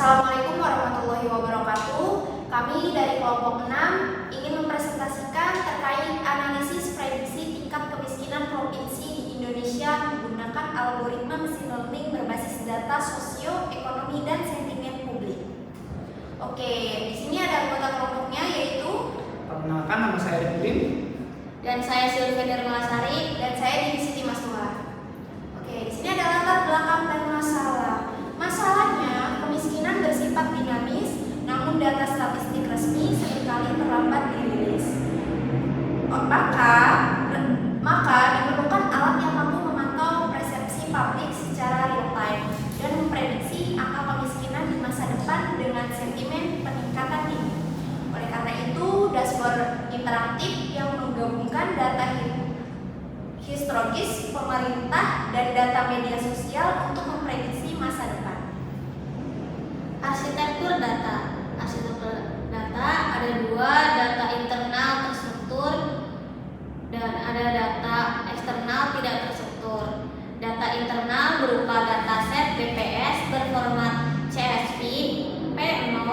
Assalamualaikum warahmatullahi wabarakatuh. Kami dari kelompok 6 ingin mempresentasikan terkait analisis prediksi tingkat kemiskinan provinsi di Indonesia menggunakan algoritma mesin learning berbasis data sosioekonomi dan sentimen publik. Oke, di sini ada anggota kelompoknya yaitu Perkenalkan, nama saya Ridin. Dan saya Sylvia Darmalasari. Dan saya Dini Siti Masnuha. Oke, di sini ada latar belakang dan masalah. Masalahnya, kemiskinan bersifat dinamis, namun data statistik resmi seringkali terlambat dirilis. Maka diperlukan alat yang mampu memantau persepsi publik secara real time dan memprediksi angka kemiskinan di masa depan dengan sentimen peningkatan ini. Oleh karena itu, dashboard interaktif yang menggabungkan data historis pemerintah dan data media sosial untuk memprediksi masa depan. Arsitektur data ada dua, data internal terstruktur dan ada data eksternal tidak terstruktur. Data internal berupa dataset BPS berformat CSV, P0,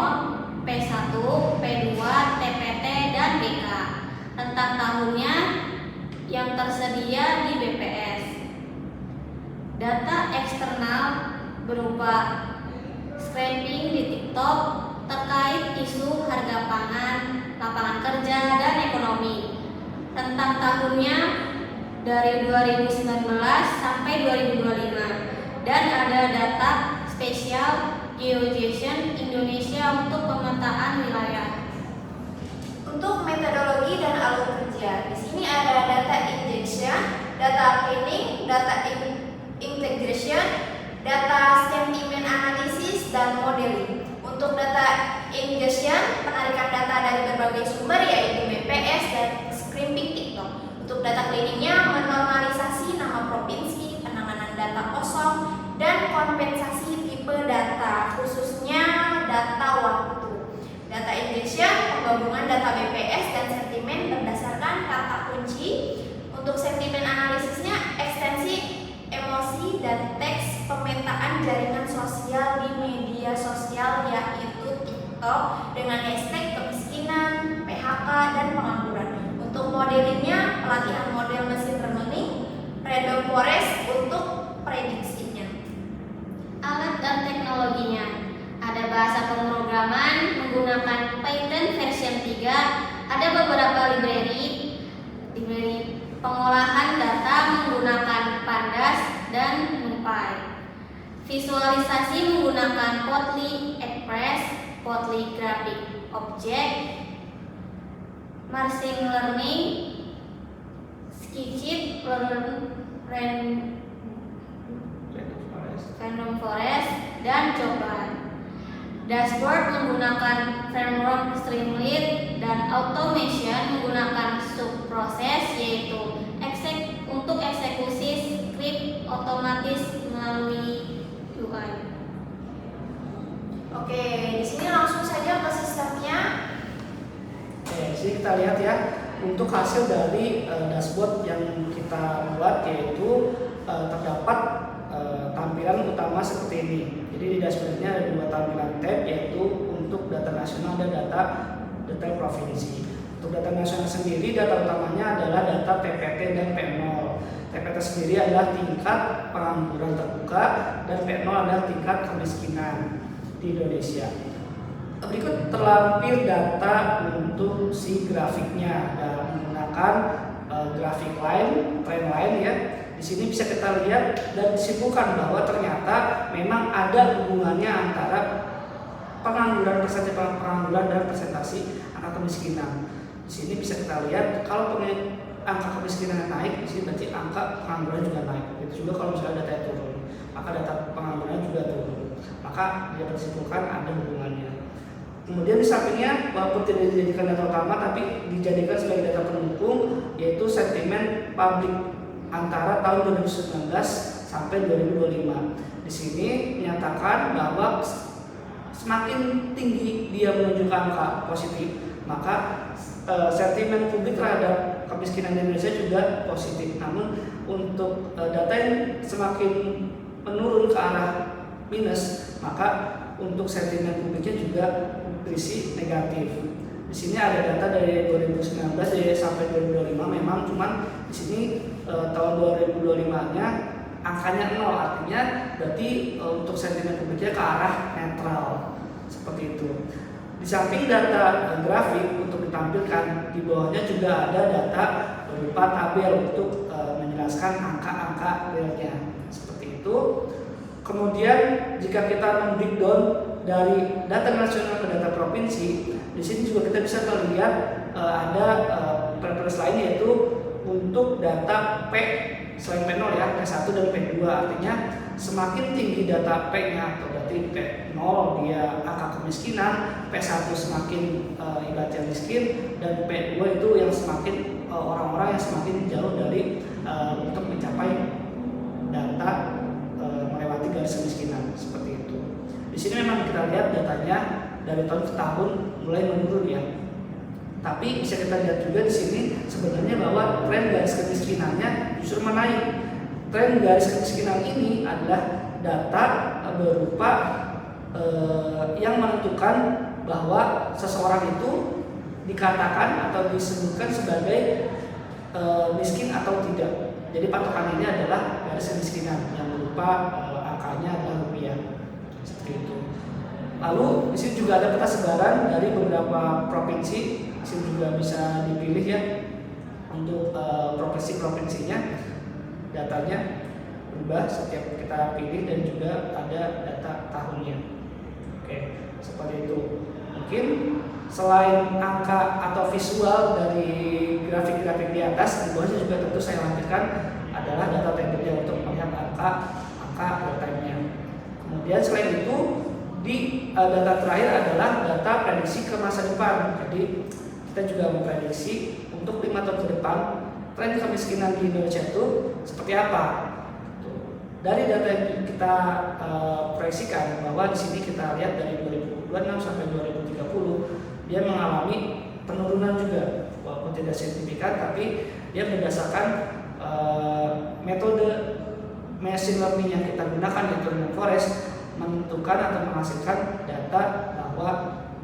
P1, P2, TPT, dan BK. Rentang tahunnya yang tersedia di BPS. Data eksternal berupa scraping di TikTok terkait isu harga pangan, lapangan kerja, dan ekonomi. Rentang tahunnya dari 2019 sampai 2025. Dan ada data spesial GeoGation Indonesia untuk pemetaan wilayah. Untuk metodologi dan alur kerja, di sini ada data injection, data cleaning, data integration, data sentiment analysis, dan modeling. Untuk data ingestion, penarikan data dari berbagai sumber yaitu BPS dan scraping TikTok. Untuk data cleaningnya, menormalisasi nama provinsi, penanganan data kosong, dan kompensasi tipe data, khususnya data waktu. Data injection, penggabungan data BPS dan sentimen berdasarkan kata kunci. Untuk sentimen analisisnya, ekstensi emosi dan teks pemetaan jaringan sosial di media sosial yaitu TikTok dengan hashtag kemiskinan, PHK, dan pengangguran. Untuk modelingnya, pelatihan model mesin learning, random forest untuk prediksinya. Alat dan teknologinya. Ada bahasa pemrograman menggunakan Python version 3, ada beberapa library pengolahan data menggunakan Pandas dan NumPy. Visualisasi menggunakan Plotly Express, Plotly Graphic Object, Machine Learning, Sketchit, Random Forest, dan Chopan. Dashboard menggunakan framework Streamlit dan automation menggunakan subproses yaitu untuk eksekusi script otomatis melalui UI. Oke, di sini langsung saja ke sistemnya. Oke, sini kita lihat ya, untuk hasil dari dashboard yang kita buat yaitu terdapat tampilan utama seperti ini. Jadi di dashboardnya ada dua tampilan tab, yaitu untuk data nasional dan data detail provinsi. Untuk data nasional sendiri, data utamanya adalah data TPT dan P0. TPT sendiri adalah tingkat pengangguran terbuka dan P0 adalah tingkat kemiskinan di Indonesia. Berikut terlampir data untuk si grafiknya dan menggunakan grafik line, trend line ya. Di sini bisa kita lihat dan disimpulkan bahwa ternyata memang ada hubungannya antara persentase pengangguran dan persentase angka kemiskinan. Di sini bisa kita lihat kalau angka kemiskinan naik, di sini berarti angka pengangguran juga naik. Itu juga kalau misalnya data turun, maka data pengangguran juga turun. Maka dapat disimpulkan ada hubungannya. Kemudian di sampingnya, walaupun tidak dijadikan data utama, tapi dijadikan sebagai data pendukung, yaitu sentimen publik antara tahun 2019 sampai 2025. Di sini menyatakan bahwa semakin tinggi dia menunjukkan angka positif, maka sentimen publik terhadap kemiskinan di Indonesia juga positif. Namun untuk data yang semakin menurun ke arah minus, maka untuk sentimen publiknya juga berisi negatif. Di sini ada data dari 2019 sampai 2025, memang cuman di sini tahun 2025-nya angkanya 0, artinya berarti untuk sentimen publiknya ke arah netral seperti itu. Di samping data grafik untuk ditampilkan, di bawahnya juga ada data berupa tabel untuk menjelaskan angka-angka realnya seperti itu. Kemudian jika kita men-breakdown dari data nasional ke data provinsi, di sini juga kita bisa melihat ada preferensi lain, yaitu untuk data P selain P0 ya, P1 dan P2. Artinya semakin tinggi data P-nya, atau berarti P0 dia angka kemiskinan, P1 semakin ibaratnya miskin, dan P2 itu yang semakin orang-orang yang semakin jauh dari untuk mencapai data melewati garis kemiskinan seperti itu. Di sini memang kita lihat datanya dari tahun ke tahun mulai menurun ya. Tapi bisa kita lihat juga di sini sebenarnya bahwa tren garis kemiskinannya justru menaik. Tren garis kemiskinan ini adalah data berupa yang menentukan bahwa seseorang itu dikatakan atau disebutkan sebagai miskin atau tidak. Jadi patokan ini adalah garis kemiskinan yang berupa angkanya adalah rupiah seperti itu. Lalu di sini juga ada peta sebaran dari beberapa provinsi. Di sini juga bisa dipilih ya untuk provinsi-provinsinya. Datanya berubah setiap kita pilih dan juga ada data tahunnya. Oke, seperti itu. Mungkin selain angka atau visual dari grafik-grafik di atas, di bawahnya juga tentu saya lampirkan adalah data tabelnya untuk melihat angka datanya. Kemudian selain itu di data terakhir adalah data prediksi ke masa depan. Jadi kita juga memprediksi untuk 5 tahun ke depan tren kemiskinan di Indonesia itu seperti apa. Dari data yang kita proyeksikan, bahwa di sini kita lihat dari 2026 sampai 2030 dia mengalami penurunan juga, walaupun tidak signifikan, tapi dia berdasarkan metode machine learning yang kita gunakan, yaitu random forest, menentukan atau menghasilkan data bahwa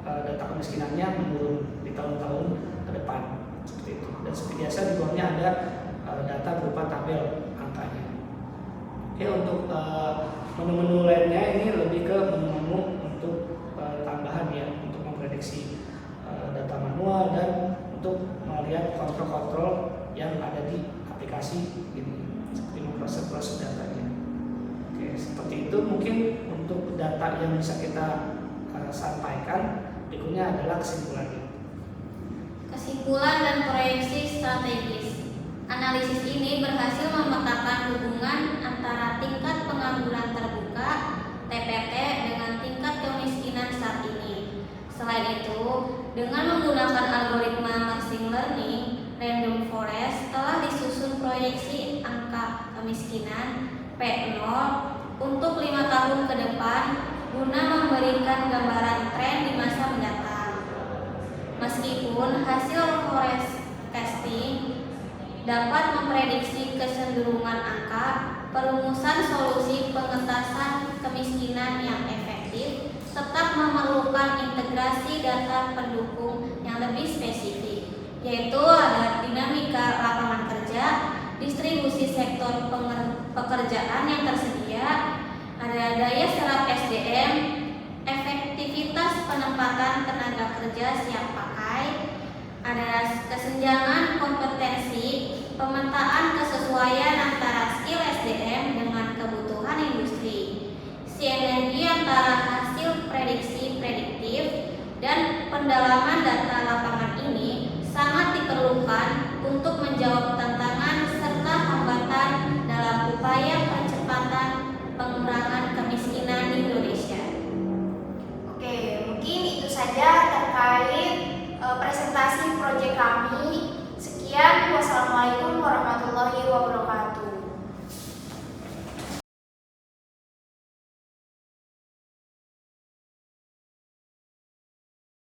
data kemiskinannya menurun di tahun-tahun ke depan seperti itu. Dan seperti biasa di bawahnya ada data berupa tabel angkanya. Oke, untuk menu-menu lainnya ini lebih ke menu-menu untuk tambahan ya, untuk memprediksi data manual dan untuk melihat kontrol-kontrol yang ada di aplikasi ini, seperti memproses datanya. Oke, seperti itu mungkin untuk data yang bisa kita sampaikan. Berikutnya adalah kesimpulannya. Kesimpulan dan proyeksi strategis. Analisis ini berhasil memetakan hubungan antara tingkat pengangguran terbuka (TPT) dengan tingkat kemiskinan saat ini. Selain itu, dengan menggunakan algoritma machine learning, random forest telah disusun proyeksi angka kemiskinan P0 untuk 5 tahun ke depan guna memberikan gambaran tren di masa mendatang. Meskipun hasil forecasting dapat memprediksi kecenderungan angka, perumusan solusi pengentasan kemiskinan yang efektif tetap memerlukan integrasi data pendukung yang lebih spesifik, yaitu ada dinamika lapangan kerja, distribusi sektor pekerjaan yang tersedia, ada daya serap SDM, efektivitas penempatan tenaga kerja siap pakai, ada kesenjangan kompetensi, pemetaan kesesuaian antara skill SDM dengan kebutuhan industri, sinergi antara hasil prediksi prediktif dan pendalaman data lapangan ini sangat diperlukan untuk menjawab tantangan serta hambatan dalam upaya percepatan pengurangan